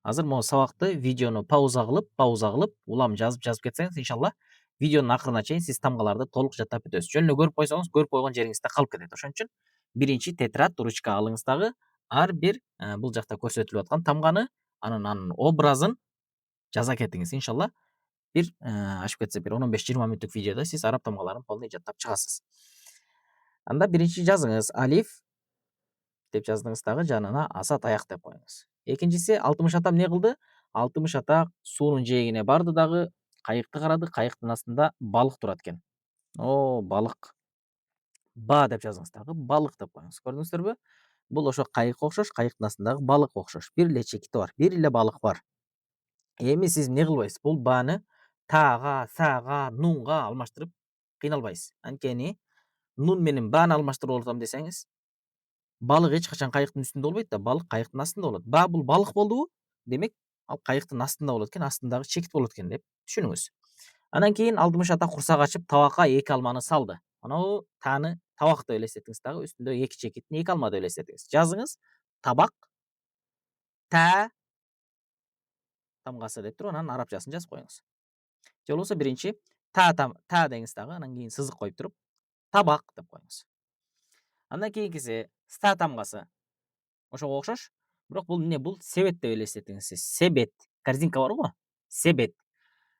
Азыр могу сабакты видеону пауза кылып, улам жазып кетсеңиз, иншалла видеонун акырына чейин сиз тамгаларды толук жаттап бүтөсүз. Жөн эле көрүп койсоңуз, көрүп койгон жериңизде калып кетет. Ошон үчүн биринчи тетрадь, ручка алыңыз дагы ар бир бул жакта көрсөтүлүп аткан тамганы, анын образын жаза кетиңиз. Иншалла бир ашып кетсе бир 15-20 мүнөттүк видеодо сиз араб тамгаларын полный жаттап чыгасыз. Анда биринчи жазыңыз алиф деп жаздыңыз дагы жанына аса таяк деп коюңуз. Экинчиси 60 атам не кылды? 60 ата суунун жээгине барды дагы кайыкты карады, кайыктын астында балык турат экен. О, балык. Ба деп жазыңыз дагы балык деп коюңуз. Көрдүңүздөрбү? Бул ошо кайыкка окшош, кайыктын астындагы балыкка окшош. Бир эле чекити бар, бир эле балык бар. Эми сиз эмне кылбайсыз? Бул бааны тага, сага, нунга алмаштырып кыйналбайсыз. Анткени нун менен бааны алмаштырып алсам десеңиз, балык эч качан кайыктын үстүндө болбойт да, балык кайыктын астында болот. Ба бул балык болдубу? Демек, ал кайыктын астында болот экен, астындагы чекит болот экен деп түшүнүңүз. Андан кийин 60 ата курсак ачып табакка 2 алманы салды. Анау тааны табак деп элестетиңиз дагы, үстүндө 2 чекитин 2 алма деп элестетиңиз. Жазыңыз табак, та тамгасы деп туруп, анан арабчасын жазып коюңуз. Же болбосо биринчи та деңиз дагы, анан кийин сызык коюп туруп, табак деп коюңуз. Андан кийинкиси ста тамгасы. Ошого окшош, бирок бул эмне? Бул себет деп элестетиңиз сиз. Себет. Корзинка барго? Себет.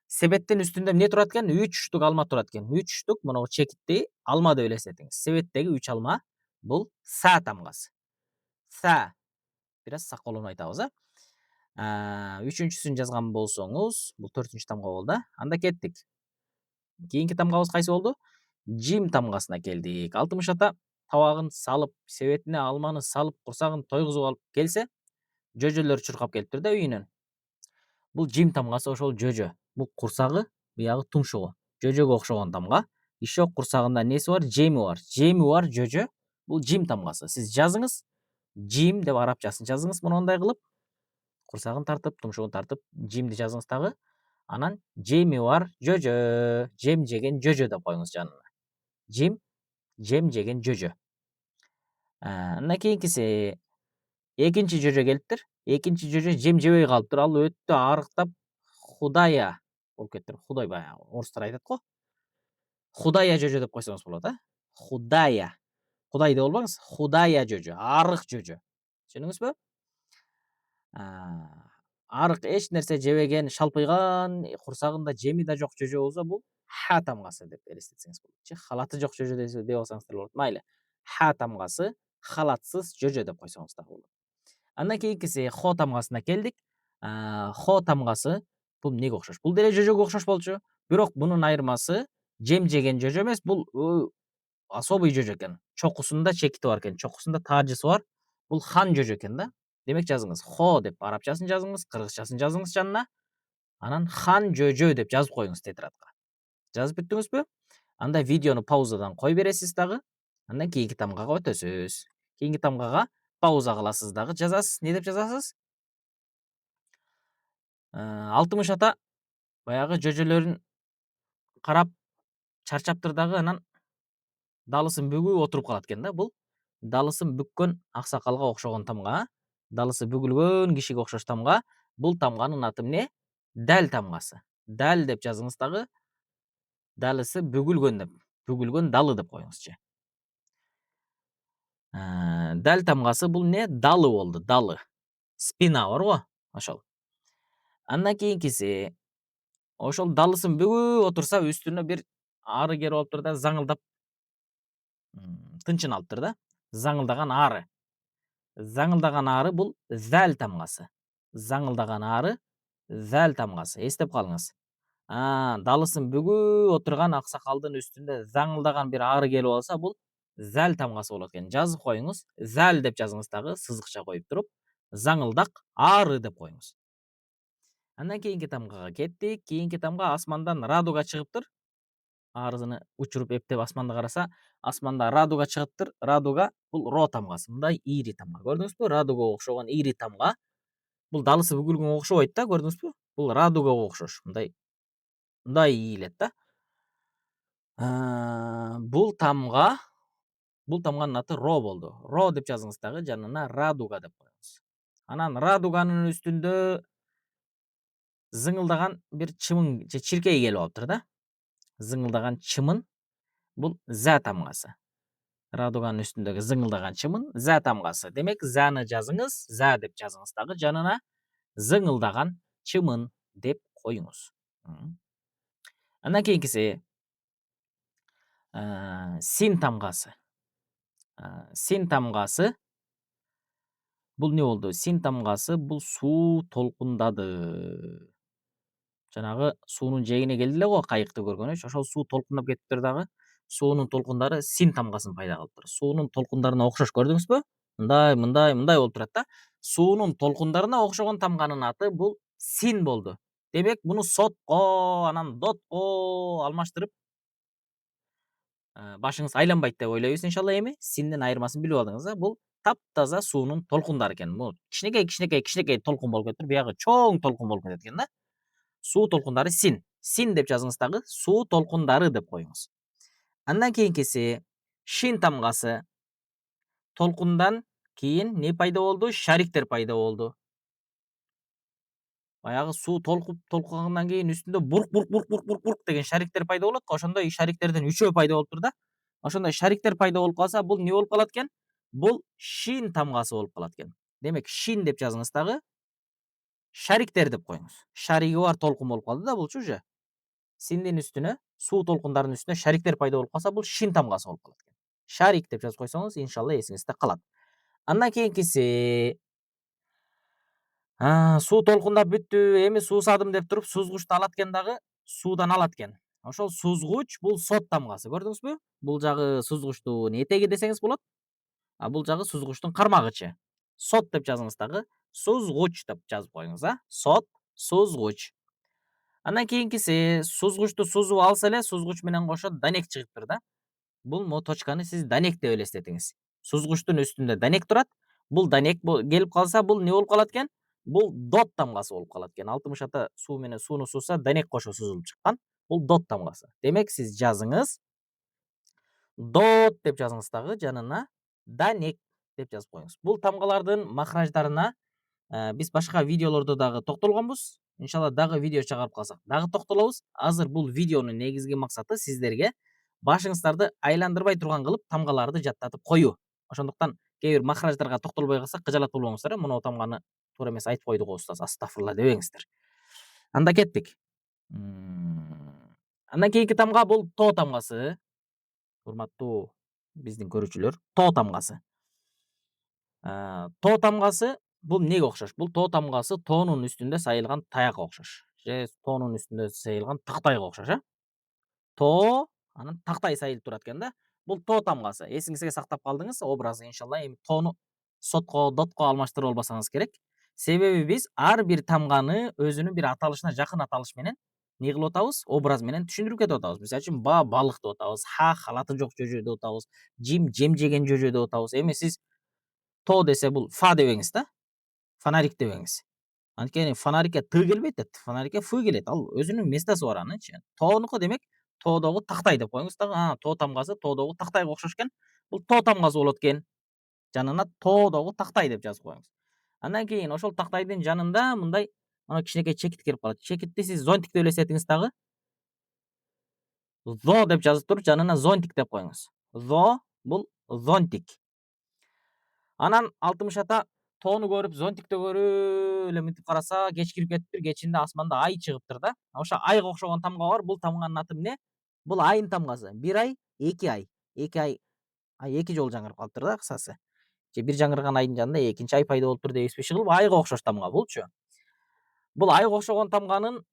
Себеттин үстүндө эмне турат экен? 3 штук алма турат экен. 3 штук моногу чекитти алма деп элестетиңиз. Себеттеги 3 алма бул са тамгасы. Са. Бир аз саккоолонуп айтабыз, үчүнчүсүн жазган болсоңуз, бул 4-үнчү тамга болду, Анда кеттик. Кийинки тамгабыз кайсы болду? Жим тамгасына келдик. 60 ата табагын салып, себетине алманы салып, курсагын тойгузуп алып келсе, жөжөлөр чуркап келиптир да үйүнөн. Бул жим тамгасы ошол жөжө. Бул курсагы, биягы тумшугу. Жөжөгө окшогон тамга. Еще курсагында неси бар? Жеми бар. Жеми бар жөжө. Бул жим тамгасы. Сиз жазыңыз, жим деп арабчасын жазыңыз мондай кылып, курсагын тартып, тумшугун тартып, жимди жазыңыз дагы. Анан жеми бар жөжө, жем жеген жөжө деп коюңуз жанына. Жем жеген жөжө. Андан кийинкиси экинчи жөжө келиптир. Экинчи жөжө жем жебей калыптыр. Ал өтө арыктап худая болуп кетиптир. Худой баягы орустар айтат го. Худая жөжө деп койсоңуз болот, Худая. Худай деп албаңыз. Худая жөжө, арык жөжө. Түшүндүңүзбү? Арык эч нерсе жебеген, шалпыйган, курсагында жеми да жок жөжө болсо, бул ха тамгасы деп элестетсеңиз болот. Же халаты жок жөжө деп алсаңыздар болот. Майлы. Ха тамгасы, халатсыз жөжө деп койсоңуз дагы болот. Андан кийинкиси хо тамгасына келдик. Хо тамгасы бул эмнеге окшош? Бул деле жөжөгө окшош болчу. Бирок бунун айырмасы жем жеген жөжө эмес, бул особый жөжө экен. Чокусунда чекити бар экен, чокусунда таажысы бар. Бул хан жөжө экен да. Демек жазыңыз хо деп арабчасын жазыңыз, кыргызчасын жазыңыз жанына. Анан хан жөжө деп жазып коюңуз тетрадка. Жазып бүттүңүзбү? Анда видеону паузадан кой бересиз дагы. Андан кийинки тамгага өтөсүз. Кийинки тамгага пауза кыласыз дагы жазасыз. Не деп жазасыз? 60 ата баягы жөжөлөрүн карап чарчаптыр дагы, анан далысын бүгүп отуруп калат экен да. Бул далысын бүккөн аксакалга окшогон тамга, далысы бүгүлгөн кишиге окшош тамга. Бул тамганын аты эмне? Дал тамгасы. Дал деп жазыңыз дагы. Далысы бүгүлгөн деп. Бүгүлгөн далы деп коюңузчу. Дал тамгасы бул эмне? Далы болду, далы. Спина барго? Ошол. Андан кийинкиси ошол далысын бүгүп отурса, үстүнө бир ары келип алыптыр да, заңылдап тынчын алыптыр да. Заңылдаган ары. Заңылдаган ары бул зал тамгасы. Заңылдаган ары зал тамгасы. Эстеп калыңыз. Далысын бүгүп отурган аксакалдын үстүндө заңылдаган бир ары келип алса, бул зал тамгасы болот экен. Жазып коюңуз. Зал деп жазыңыз дагы, сызыкча коюп туруп, заңылдак ары деп коюңуз. Андан кийинки тамгага кеттик. Кийинки тамга асмандан радуга чыгыптыр. Арызыны учуруп эптеп асманда караса, асманда радуга чыгыптыр. Радуга бул ро тамгасы. Мындай ири тамга. Көрдүңүзбү? Радугага окшогон ири тамга. Бул далысы бүгүлгөнгө окшобойт да, көрдүңүзбү? Бул радугага окшош. Мындай ийилет да. Бул тамганын аты ро болду. Ро деп жазыңыз дагы, жанына радуга деп коюңуз. Анан радуганын үстүндө зыңылдаған бир чымын же чиркей келип алыптыр да. Зыңылдаган чымын бул за тамгасы. Радуганын үстүндөгү зыңылдаган чымын за тамгасы. Демек заны жазыңыз, за деп жазыңыз дагы жанына зыңылдаган чымын деп коюңуз. Андан кийинкиси син тамгасы. Син тамгасы бул эмне болду? Син тамгасы бул суу толкундады. Жанагы суунун жээгине келди эле го кайыкты көргөнүч. Ошол суу толкундап кетиптир дагы. Суунун толкундары син тамгасын пайда кылыптыр. Суунун толкундарына окшош көрдүңүзбү? Мындай болуп турат да. Суунун толкундарына окшогон тамганын аты бул син болду. Демек муну сотко, анан дотко алмаштырып башыңыз айланбайт деп ойлойбуз иншалла эми. Синдин айырмасын билип алдыңыз да. Бул таптаза суунун толкундары экен. Бул кичинекей толкун болуп кетип, биягы чоң толкун болуп кетет экен да. Суу толкундары син. Син деп жазыңыз дагы, суу толкундары деп коюңуз. Андан кийинкиси шин тамгасы. Толкундан кийин не пайда болду? Шариктер пайда болду. Баягы суу толкугандан кийин үстүндө бурк деген шариктер пайда болот. Ошондой шариктерден 3 пайда болуптур да. Ошондой шариктер пайда болуп калса, бул не болуп калат экен? Бул шин тамгасы болуп калат экен. Демек шин деп жазыңыз дагы, шариктер деп коюңуз. Шариги бар толкун болуп калды да булчу уже. Синдин үстүнө, суу толкундарынын үстүнө шариктер пайда болуп калса, бул шин тамгасы болуп калат экен. Шарик деп жазып койсоңуз, иншалла эсиңизде калат. Андан кийинкиси суу толкундап бүттү, эми суусадым деп туруп сузгучту алат экен дагы, суудан алат экен. Ошол сузгуч бул сот тамгасы. Көрдүңүзбү? Бул жагы сузгучтун этеги десеңиз болот. Бул жагы сузгучтун кармагычы. Сот деп жазыңыз дагы, сузгуч деп жазып коюңуз, Сот, сузгуч. Андан кийинкиси сузгучту сузуп алса эле, сузгуч менен кошо данек чыгыптыр да. Бул моточканы сиз данек деп элестетиңиз. Сузгучтун үстүндө данек турат. Бул данек келип калса, бул не болуп калат экен? Бул дот тамгасы болуп калат экен. Алтымыш ата суу менен сууну сууса, данек кошо сузулуп чыккан. Бул дот тамгасы. Демек сиз жазыңыз, дот деп жазыңыз дагы, жанына данек деп жазып коюңуз. Бул тамгалардын махраждарына биз башка видеолордо дагы токтолгонбуз. Иншалла дагы видео чыгарып калсак, дагы токтолобуз. Азыр бул видеонун негизги максаты сиздерге башыңыздарды айландырбай турган кылып тамгаларды жаттатып коюу. Ошондуктан кээ бир махраждарга токтолбой калсак, кыжалат болбоңуздар. Мына тамганы туура эмес айтып койду го устаз, астагфирулла дебеңиздер. Анда кеттик. Андан кийинки тамга бул тоо тамгасы. Урматтуу биздин көрүүчүлөр, тоо тамгасы. Тоо тамгасы бул эмнеге окшош? Бул тоо тамгасы тоонун үстүндө сайылган таякка окшош. Же тоонун үстүндө сайылган тактайга окшош, Тоо, анан тактай сайылып турат экен да. Бул тоо тамгасы. Эсиңизге сактап калдыңыз образы иншалла. Эми тоону сотко, дотко алмаштырып албасаңыз керек. Себеби биз ар бир тамганы өзүнүн бир аталышына жакын аталыш менен не кылып атабыз? Образ менен түшүндүрүп кетип атабыз. Мисалы үчүн ба балык деп атабыз, ха халаты жок жөжө деп атабыз, жем жеген жөжө деп атабыз. Эми сиз тоо десе бул фа дебеңиз да. Фонарик дебеңиз. Анткени фонарикке т келбейт да, фонарикке ф келет. Ал өзүнүн местоси бар анычы. Тоонуку демек тоодогу тактай деп коюңуз дагы. Тоо тамгасы тоодогу тактайга окшош экен. Бул тоо тамгасы болот экен. Жанына тоодогу тактай деп жазып коюңуз. Андан кийин ошол тактайдын жанында мындай ана кичинекей чекит келип калат. Чекитти сиз зонтик деп элестетиңиз дагы. Зо деп жазып туруп, жанына зонтик деп коюңуз. Зо бул зонтик. Анан алтымыш ата тоону көрүп, зонтикти көрүп эле мынтип караса, кеч кирип кетиптир. Кечинде асманда ай чыгыптыр да. Ошо айга окшогон тамга бар. Бул тамганын аты эмне? Бул айын тамгасы. Бир ай, эки ай. Ай эки жолу жаңырып калыптыр да кысасы. Же бир жаңырган айдын жанында экинчи ай пайда болуптур дейбизби? Иши айга окшош тамга булчу. Бул айга окшогон тамганын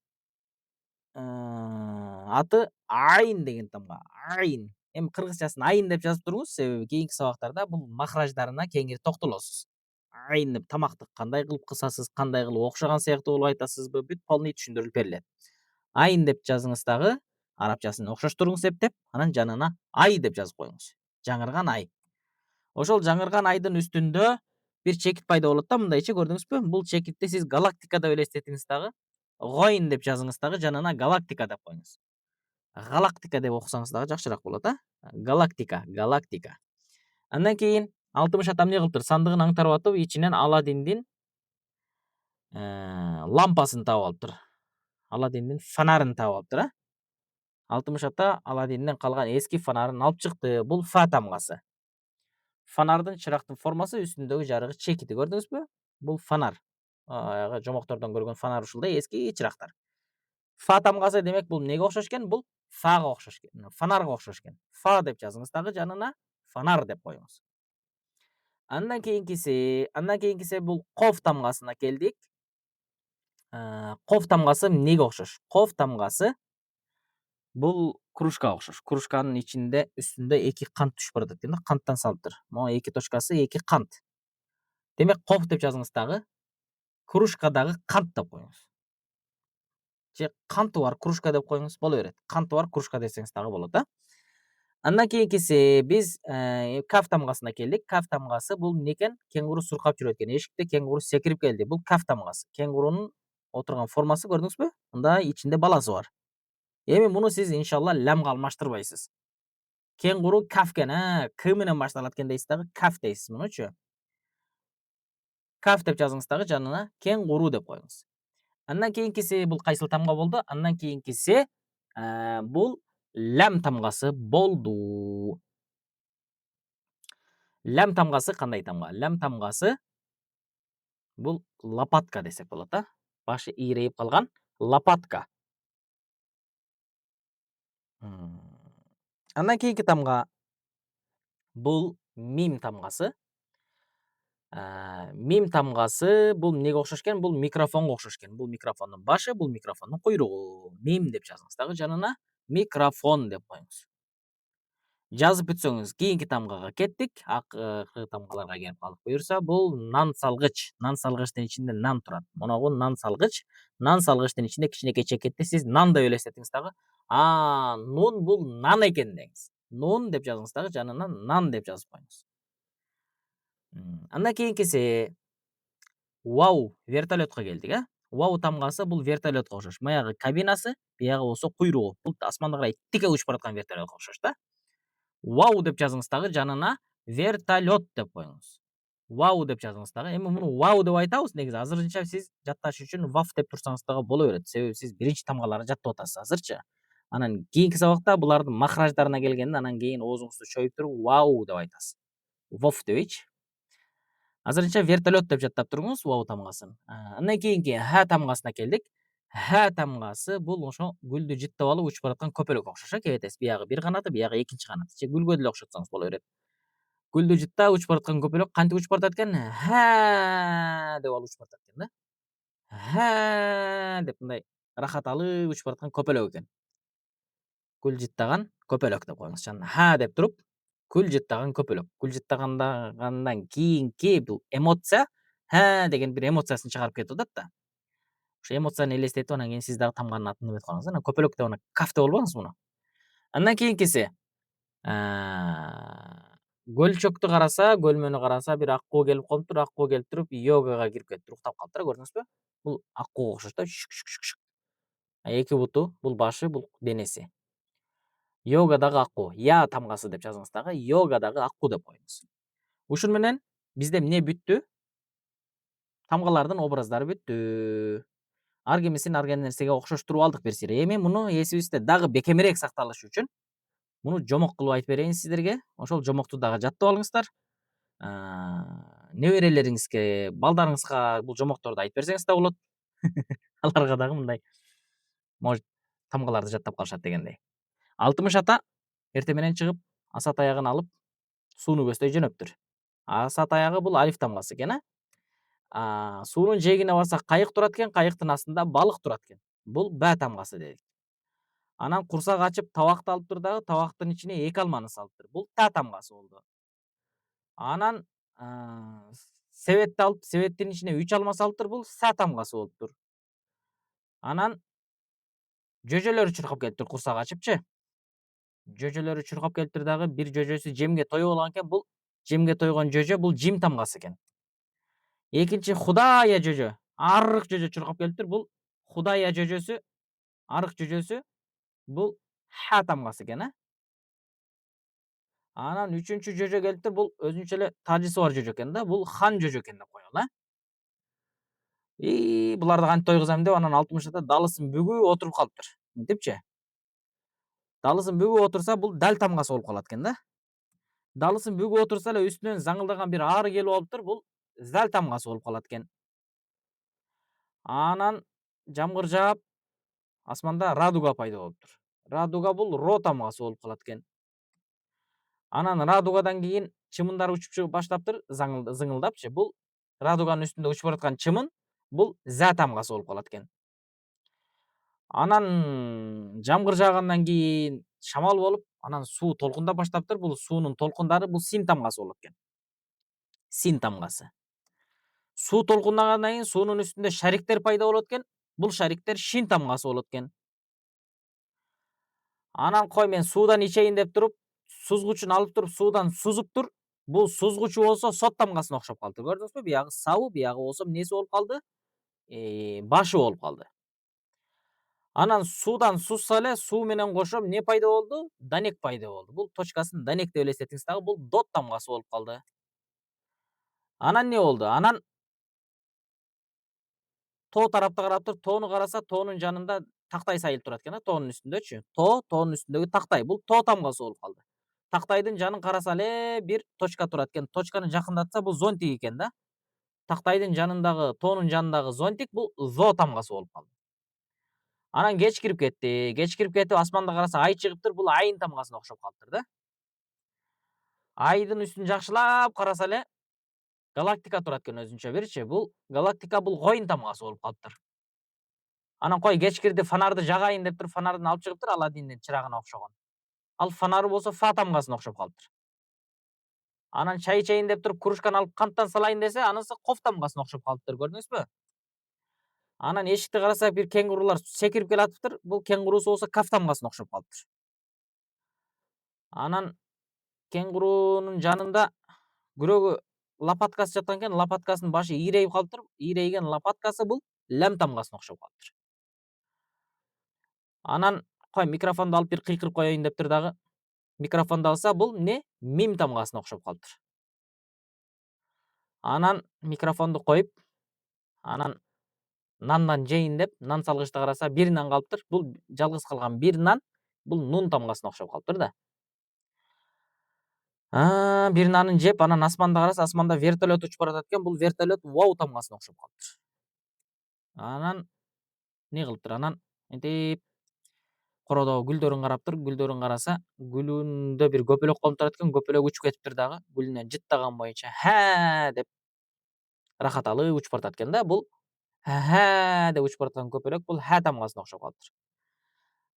аты айын деген тамга. Айын. Эми кыргызчасын айын деп жазып туруңуз, себеби кийинки сабактарда бул махраждарына кеңири токтолосуз. Айын деп тамакты кандай кылып кысасыз, кандай кылып окшогон сыяктуу кылып айтасызбы, бүт полный түшүндүрүлүп берилет. Айын деп жазыңыз дагы, арабчасын окшоштуруңуз эптеп, анан жанына ай деп жазып коюңуз. Жаңырган ай. Ошол жаңырган айдын үстүндө бир чекит пайда болот да, мындайчы көрдүңүзбү? Бул чекитти сиз галактика деп элестетиңиз дагы. Гоин деп жазыңыз дагы, жанына галактика деп коюңуз. Галактика деп окусаңыз дагы жакшыраак болот, галактика. Андан кийин алтымыш ата эмне кылыптыр? Сандыгын аңтарып атып, ичинен Аладдиндин лампасын таап алыптыр. Аладдиндин фонарын таап алыптыр, а. Алтымыш ата Аладдинден калган эски фонарын алып чыкты. Бул фа тамгасы. Фонардын чырактын формасы үстүндөгү жарыгы чекити көрдүңүзбү? Бул фонар. Аягы жомоктордон көргөн фонар ушулдай эски чырактар. Фа тамгасы демек бул эмнеге окшош экен? Бул фага окшош экен. Фонарга окшош экен. Фа деп жазыңыз дагы жанына фонар деп коюңуз. Андан кийинкиси бул коф тамгасына келдик. Коф тамгасы эмнеге окшош? Коф тамгасы бул кружкага окшош. Кружканын үстүндө эки кант түшүп баратат экен да, канттан салыптыр. Могу эки точкасы эки кант. Демек коф деп жазыңыз дагы кружкадагы кант деп коюңуз. Же канты бар кружка деп коюңуз боло берет. Канты бар кружка десеңиз дагы болот, а. Андан кийинкиси биз каф тамгасына келдик. Каф тамгасы бул эмне экен? Кеңгуру суркап жүрөт экен. Эшикте кеңгуру секирип келди. Бул каф тамгасы. Кеңгурунун отурган формасы көрдүңүзбү? Мында ичинде баласы бар. Эми муну сиз иншалла ламга алмаштырбайсыз. Кеңгуру каф экен, К менен башталат экен дейсиз дагы, каф дейсиз мунучу. Каф деп жазыңыз дагы жанына кеңгуру деп коюңуз. Андан кийинкиси бул кайсыл тамга болду? Андан кийинкиси бул лам тамгасы болду. Лам тамгасы кандай тамга? Лам тамгасы бул лопатка десек болот, а. Башы ийрейип калган лопатка. Андан кийинки тамга бул мим тамгасы. Мим тамгасы бул эмнеге окшош экен? Бул микрофонго окшош экен. Бул микрофондун башы, бул микрофондун куйругу. Мим деп жазыңыз дагы жанына микрофон деп коюңуз. Жазып бүтсөңүз, кийинки тамгага кеттик. Акыркы тамгаларга келип калдык буюрса, бул нан салгыч. Нан салгычтын ичинде нан турат. Моногу нан салгыч. Нан салгычтын ичинде кичинекей чекетте сиз нан деп элестетиңиз дагы. Нун бул нан экен деңиз. Нун деп жазыңыз дагы жанына нан деп жазып коюңуз. Андан кийинкиси вау вертолетко келдик, а. Вау тамгасы бул вертолетко окшош. Маягы кабинасы, биягы болсо куйругу. Бул асманга карай тике учуп бараткан вертолетко окшош да. Вау деп жазыңыз дагы жанына вертолет деп коюңуз. Вау деп жазыңыз дагы. Эми муну вау деп айтабыз негизи. Азырынча сиз жатташ үчүн ваф деп турсаңыз дагы боло берет. Себеби сиз биринчи тамгаларды жаттап атасыз азырчы. Анан кийинки сабакта булардын махраждарына келгенде анан кийин оозуңузду чоюп туруп вау деп айтасыз. Воф дебейчи. Азырынча вертолет деп жаттап туруңуз вау тамгасын. Андан кийинки ха тамгасына келдик. Ха тамгасы бул ошо гүлдү жыттап алып учуп бараткан көпөлгө окшош, кетесиз. Биягы бир канаты, биягы экинчи канаты. Же гүлгө деле окшотсоңуз боло берет. Гүлдү жыттап учуп бараткан көпөлөк кантип учуп баратат экен? Ха деп алып учуп баратат экен да. Ха деп мындай рахат алып учуп бараткан көпөлөк экен. Гүл жыттаган көпөлөк деп коюңуз жанына. Ха деп туруп гүл жыттаган көпөлөк. Гүл жыттагандан кийинки бул эмоция ха деген бир эмоциясын чыгарып кетип атат да. Ошо эмоцияны элестетип анан кийин сиз дагы тамганын атын неметип калыңыз. Анан көпөлөк деп анан каф деп албаңыз муну. Андан кийинкиси көлчөктү караса, көлмөнү караса бир аккуу келип калыптыр. Аккуу келип туруп йогага кирип кетиптир. Уктап калыптыр, көрдүңүзбү? Бул аккууга окшош да. Эки буту, бул башы, бул денеси. Йогадагы аккуу. Я тамгасы деп жазыңыз дагы. Йогадагы аккуу деп коюңуз. Ушун менен бизде эмне бүттү? Тамгалардын образдары бүттү. Ар кимисин ар кандай нерсеге окшоштуруп алдык бир сыйра. Эми муну эсибизде дагы бекемирээк сакталышы үчүн муну жомок кылып айтып берейин сиздерге. Ошол жомокту дагы жаттап алыңыздар. Неберелериңизге, балдарыңызга бул жомокторду айтып берсеңиз да болот. Аларга дагы мындай может тамгаларды жаттап калышат дегендей. Алтымыш ата эртең менен чыгып, аса таягын алып сууну көздөй жөнөптүр. Аса таягы бул алиф тамгасы экен, суунун жээгине барсак кайык турат экен, кайыктын астында балык турат экен. Бул бә тамгасы дедик. Анан курсак ачып табакты алыптыр дагы, табактын ичине эки алманы салыптыр. Бул та тамгасы болду. Анан себетти алып, себеттин ичине 3 алма салыптыр. Бул са тамгасы болуптур. Анан жөжөлөрү чуркап келиптир курсак ачыпчы. Жөжөлөрү чуркап келиптир дагы, бир жөжөсү жемге тоюп алган экен. Бул жемге тойгон жөжө бул жим тамгасы экен. Экинчи худая жөжө, арык жөжө чуркап келиптир. Бул худая жөжөсү, арык жөжөсү бул ха тамгасы экен, Анан үчүнчү жөжө келиптир. Бул өзүнчө эле тажысы бар жөжө экен да. Бул хан жөжө экен деп коелу, Буларды кантип тойгузам деп анан алтымышта далысын бүгүп отуруп калыптыр. Мынтипчи. Далысын бүгүп отурса бул дал тамгасы болуп калат экен да. Далысын бүгүп отурса эле үстүнөн заңылдаган бир ары келип алыптыр. Бул зал тамгасы болуп калат экен. Анан жамгыр жаап, асманда радуга пайда болуптур. Радуга бул ро тамгасы болуп калат экен. Анан радугадан кийин чымындар учуп баштаптыр, зыңылдапчы. Бул радуганын үстүндө учуп бараткан чымын бул за тамгасы болуп калат экен. Анан жамгыр жаагандан кийин шамал болуп, анан суу толкундап баштаптыр. Бул суунун толкундары бул син тамгасы болот экен. Син тамгасы. Суу толкундагандан кийин суунун үстүндө шариктер пайда болот экен. Бул шариктер шин тамгасы болот экен. Анан кой мен суудан ичейин деп туруп, сузгучун алып туруп суудан сузуптур. Бул сузгучу болсо сот тамгасына окшоп калыптыр. Көрдүңүзбү? Биягы сабы, биягы болсо эмнеси болуп калды? Башы болуп калды. Анан суудан сузса эле суу менен кошо эмне пайда болду? Данек пайда болду. Бул точкасын данек деп элестетиңиз дагы, бул дот тамгасы болуп калды. Анан эмне болду? Анан тоо тарапта караптыр, тоону караса, тоонун жанында тактай сайылып турат экен да, тоонун үстүндөчү. Тоонун үстүндөгү тактай. Бул тоо тамгасы болуп калды. Тактайдын жанын караса эле бир точка турат экен. Точканы жакындатса бул зонтик экен да. Тактайдын жанындагы, тоонун жанындагы зонтик бул зо тамгасы болуп калды. Анан кеч кирип кетти. Кеч кирип кетип асманда караса ай чыгыптыр. Бул айын тамгасына окшоп калыптыр да. Айдын үстүн жакшылап караса эле галактика турат экен өзүнчө бирчи. Бул галактика бул коюн тамгасы болуп калыптыр. Анан кой кеч кирди фонарды жагайын деп туруп фонардын алып чыгыптыр, Аладдиндин чырагына окшогон. Ал фонары болсо фа тамгасына окшоп калыптыр. Анан чай ичейин деп туруп кружканы алып канттан салайын десе, анысы коф тамгасына окшоп калыптыр, көрдүңүзбү? Анан эшикти карасак бир кеңгурулар секирип келатыптыр. Бул кеңгурусу болсо каф тамгасына окшоп калыптыр. Анан кеңгурунун жанында күрөгү лопаткасы жаткан экен, лопаткасынын башы ийрейип калыптыр. Ийрейген лопаткасы бул лям тамгасына окшоп калыптыр. Анан кой микрофонду алып бир кыйкырып коеюн дептир дагы. Микрофонду алса бул эмне? Мим тамгасына окшоп калыптыр. Анан микрофонду коюп, анан нандан жейин деп нан салгычты караса бир нан калыптыр. Бул жалгыз калган бир нан бул нун тамгасына окшоп калыптыр да. Бир нанын жеп, анан асманда караса, асманда вертолет учуп баратат экен. Бул вертолет вау тамгасына окшоп калыптыр. Анан эмне кылыптыр? Анан мынтип кородогу гүлдөрүн караптыр. Гүлдөрүн караса, гүлүндө бир көпөлөк конуп турат экен. Көпөлөк учуп кетиптир дагы. Гүлүнөн жыттаган боюнча ха деп рахат алып учуп баратат экен да. Бул ха деп учуп бараткан көпөлөк бул ха тамгасына окшоп калыптыр.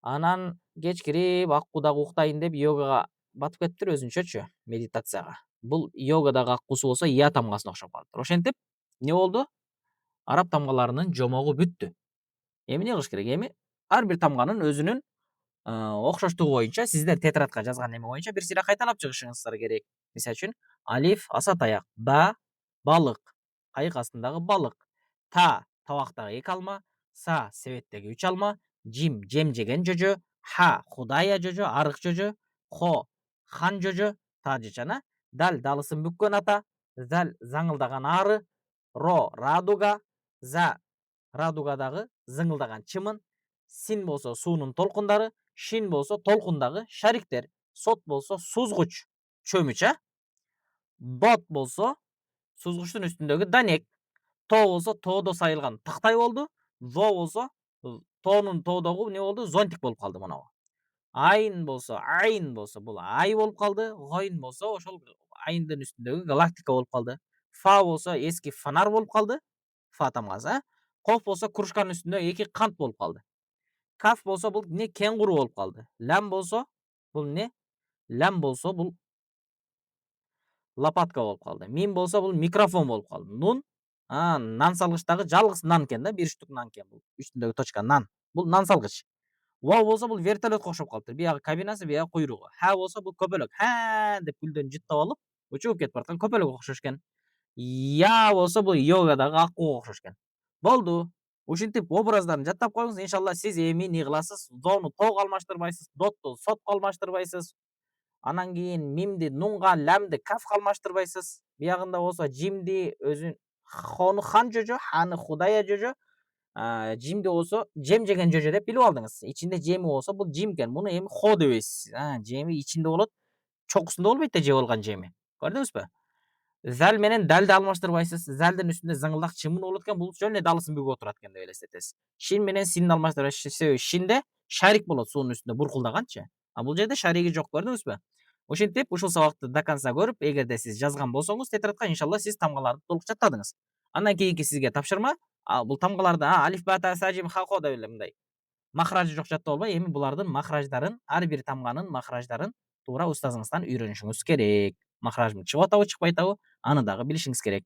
Анан кеч кирип аккуудагы уктайын деп йогага батып кетиптир өзүнчөчү, медитацияга. Бул йогадагы аккусу болсо я тамгасына окшоп калыптыр. Ошентип эмне болду? Араб тамгаларынын жомогу бүттү. Эми эмне кылыш керек? Эми ар бир тамганын өзүнүн окшоштугу боюнча сиздер тетрадка жазган неме боюнча бир сыйра кайталап чыгышыңыздар керек. Мисалы үчүн алиф аса таяк, ба балык, кайык астындагы балык, та табактагы 2 алма, са себеттеги 3 алма, жим жем жеген жожо, ха худая жожо, арык жожо, хо хан жожо, тажичана, дал далысын бүккөн ата, зал заңылдаган ары, ро радуга, за радугадагы зыңылдаган чымын, син болсо суунун толкундары, шин болсо толкундагы шариктер, сот болсо сузгуч, чөмүч дот болсо сузгучтун үстүндөгү данек, тоо болсо тоодо сайылган тактай болду, зо болсо тоодогу эмне болду? Зонтик болуп калды мынабу. Айын болсо бул ай болуп калды, коюн болсо ошол айындын үстүндөгү галактика болуп калды. Фа болсо эски фонар болуп калды, фа тамгасы. Коф болсо кружканын үстүндө 2 кант болуп калды. Каф болсо бул эмне? Кеңгуру болуп калды. Лям болсо бул эмне? Лям болсо бул лопатка болуп калды. Мим болсо бул микрофон болуп калды. Нун нан салгычтагы жалгыз нан экен да, бир штук нан экен бул. Үстүндөгү точка нан. Бул нан салгыч. Вау болсо бул вертолетко окшоп калыптыр. Биягы кабинасы, биягы куйругу. Ха болсо бул көпөлөк. Ха деп гүлдөн жыттап алып, учуп кетип бараткан көпөлөккө окшош экен. Я болсо бул йогадагы аккууга окшош экен. Болду. Ушинтип образдарын жаттап коюңуз. Иншалла сиз эми эмне кыласыз? Зону тоого алмаштырбайсыз, дотту сотко алмаштырбайсыз. Анан кийин мимди нунга, лямды кафка алмаштырбайсыз. Биягында болсо жимди өзүн Хону хан жожо, ханы Худая жожо, жимде болсо жем жеген жожо деп билип алдыңыз. Ичинде жеми болсо бул жим экен. Муну эми хо дебейсиз. Жеми ичинде болот, чокусунда болбойт да жеп алган жеми. Көрдүңүзбү? Зәл менен дәлди алмаштырбайсыз. Зәлдин үстүндө зыңылдак чымын болот экен, бул жөн эле далысын бүгүп отурат экен деп элестетесиз. Шин менен синди алмаштырбайсыз. Себеби шинде шарик болот суунун үстүндө буркулдаганчы. Бул жерде шариги жок, көрдүңүзбү? Ошентип ушул сабакты до конца көрүп, эгерде сиз жазган болсоңуз тетрадка, иншалла сиз тамгаларды толук жаттадыңыз. Андан кийинки сизге тапшырма, бул тамгаларды алиф, ба, та, са, жим, ха, хо деп эле мындай махражы жок жаттап албай, эми булардын махраждарын, ар бир тамганын махраждарын туура устазыңыздан үйрөнүшүңүз керек. Махражым чыгып атабы, чыкпай атабы, аны дагы билишиңиз керек.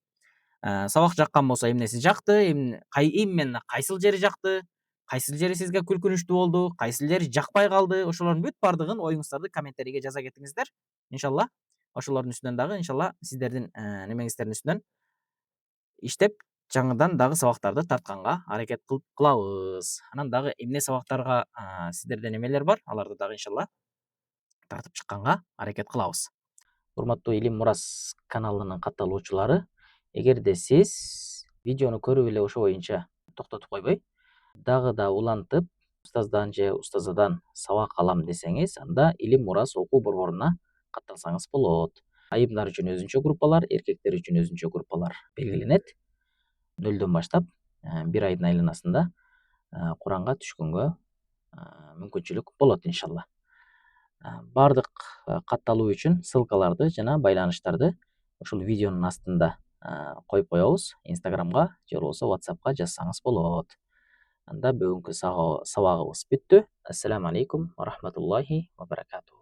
Сабак жаккан болсо эмнеси жакты, именно кайсыл жери жакты, кайсыл жери сизге күлкүнүчтүү болду, кайсыл жери жакпай калды, ошолордун бүт бардыгын оюңуздарды комментарийге жаза кетиңиздер. Иншалла ошолордун үстүнөн дагы иншалла сиздердин немеңиздердин үстүнөн иштеп, жаңыдан дагы сабактарды тартканга аракет кылабыз. Анан дагы эмне сабактарга сиздерде немелер бар, аларды дагы иншалла тартып чыкканга аракет кылабыз. Урматтуу Илим Мурас каналынын катталуучулары, эгерде сиз видеону көрүп эле ошо боюнча токтотуп койбой, дагы да улантып устаздан же устазадан сабак алам десеңиз, анда Илим Мурас окуу борборуна катталсаңыз болот. Айымдар үчүн өзүнчө группалар, эркектер үчүн өзүнчө группалар белгиленет. 0дөн баштап 1 айдын айланасында Куранга түшкөнгө мүмкүнчүлүк болот иншалла. Бардык катталуу үчүн ссылкаларды жана байланыштарды ушул видеонун астында коюп коебуз. Инстаграмга же болбосо WhatsAppка жазсаңыз болот. Анда бүгүнкү сабагыбыз бүттү. Ассаламу алейкум ва рахматуллахи ва баракатух.